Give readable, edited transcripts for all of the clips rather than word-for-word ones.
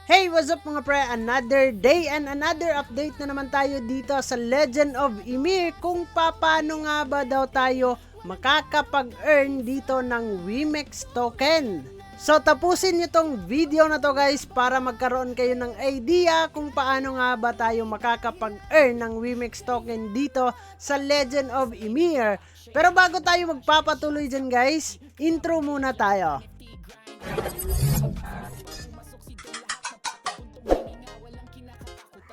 Hey, what's up mga pre? Another day and another update na naman tayo dito sa Legend of Ymir kung paano nga ba daw tayo makakapag-earn dito ng Wimex token. So tapusin nyo tong video na to guys para magkaroon kayo ng idea kung paano nga ba tayo makakapag-earn ng Wimex token dito sa Legend of Ymir. Pero bago tayo magpapatuloy dyan guys, intro muna tayo.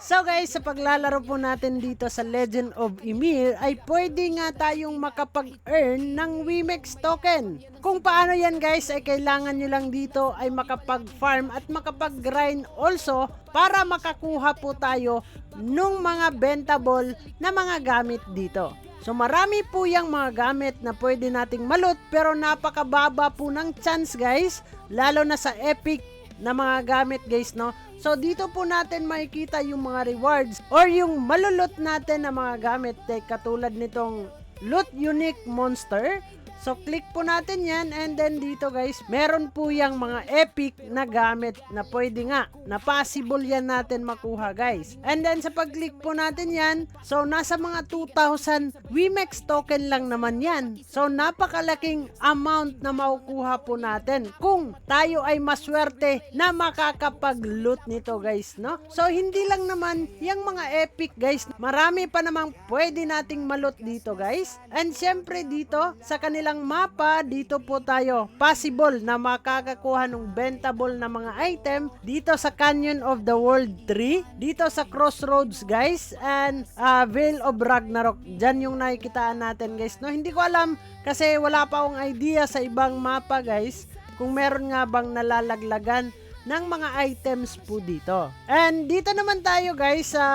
So guys, sa paglalaro po natin dito sa Legend of Ymir ay pwede nga tayong makapag-earn ng Wimex token. Kung paano yan guys ay kailangan nyo lang dito ay makapag-farm at makapag-grind also para makakuha po tayo nung mga bentable na mga gamit dito. So marami po yung mga gamit na pwede nating malot pero napakababa po ng chance guys, lalo na sa epic na mga gamit guys no. So dito po natin makikita yung mga rewards or yung malulot natin na mga gamit katulad nitong loot unique monster. So click po natin yan and then dito guys meron po yung mga epic na gamit na pwede nga na possible yan natin makuha guys. And then sa pag-click po natin yan, so nasa mga 2,000 Wimex token lang naman yan. So napakalaking amount na makukuha po natin kung tayo ay maswerte na makakapag-loot nito guys no. So hindi lang naman yung mga epic guys, marami pa namang pwede nating malot dito guys. And syempre dito sa kanila mapa, dito po tayo possible na makakakuha ng bentable na mga item dito sa Canyon of the World 3, dito sa Crossroads guys, and Vale of Ragnarok. Dyan yung nakikitaan natin guys no. Hindi ko alam kasi wala pa akong idea sa ibang mapa guys kung meron nga bang nalalaglagan ng mga items po dito. And dito naman tayo guys sa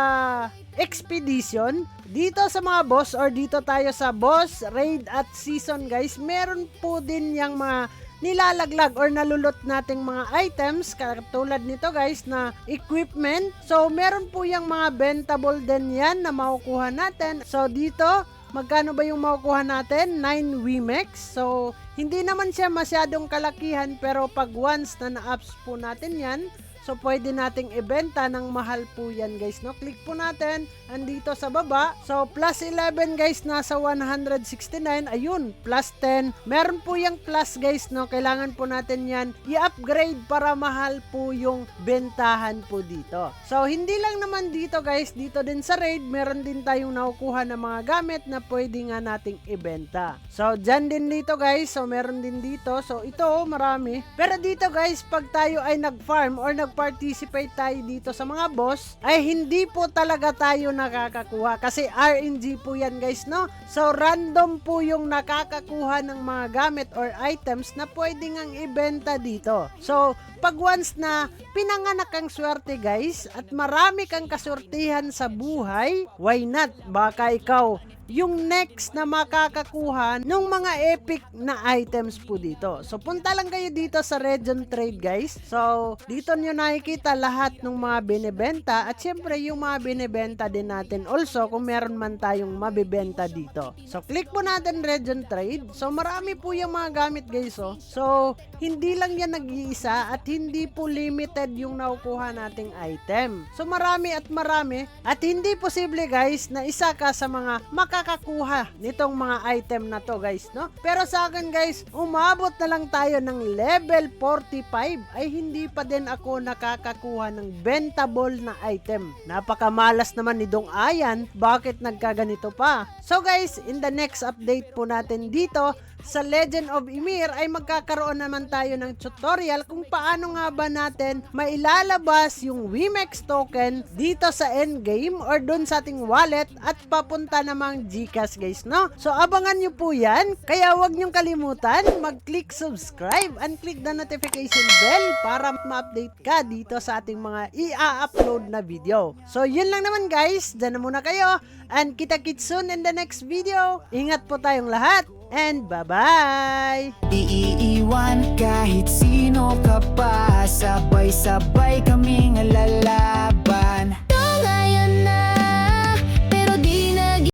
expedition. Dito sa mga boss or dito tayo sa boss, raid at season guys, meron po din yung mga nilalaglag or nalulot nating mga items katulad nito guys na equipment. So meron po yung mga bentable din yan na makukuha natin. So dito, magkano ba yung makukuha natin? 9 Wimex. So hindi naman siya masyadong kalakihan pero pag once na na-ups po natin yan, so pwede nating ibenta ng mahal po yan guys no. Click po natin andito sa baba. So plus 11 guys nasa 169. Ayun, plus 10. Meron po yung plus guys no. Kailangan po natin yan i-upgrade para mahal po yung bentahan po dito. So hindi lang naman dito guys, dito din sa raid meron din tayong nakukuha ng mga gamit na pwede nga nating ibenta. So dyan din dito guys. So meron din dito. So ito marami. Pero dito guys pag tayo ay nag-farm or participate tayo dito sa mga boss ay hindi po talaga tayo nakakakuha kasi RNG po yan guys no. So random po yung nakakakuha ng mga gamit or items na pwede ngang ibenta dito. So pag once na pinanganak kang swerte guys at marami kang kasortihan sa buhay, why not? Baka ikaw yung next na makakakuha ng mga epic na items po dito. So punta lang kayo dito sa Region Trade guys. So dito nyo nakikita lahat ng mga binibenta at syempre yung mga binibenta din natin also kung meron man tayong mabibenta dito. So click po natin Region Trade. So marami po yung mga gamit guys oh. So hindi lang yan nag-iisa at hindi po limited yung nakukuha nating item. So marami at hindi posible guys na isa ka sa mga makakakuha nitong mga item na to guys no. Pero sa akin guys, umabot na lang tayo ng level 45 ay hindi pa din ako nakakakuha ng bentable na item. Napakamalas naman ni Dong Ayan, bakit nagkaganito pa? So guys, in the next update po natin dito sa Legend of Ymir ay magkakaroon naman tayo ng tutorial kung paano nga ba natin mailalabas yung Wimex token dito sa endgame or dun sa ating wallet at papunta namang GCash guys no. So abangan nyo po yan, kaya wag nyong kalimutan mag-click subscribe and click the notification bell para ma-update ka dito sa ating mga i-upload na video. So yun lang naman guys, dyan na muna kayo and kita-kits soon in the next video. Ingat po tayong lahat and bye-bye! Iiwan kahit sino ka pa, sabay-sabay kaming lalab.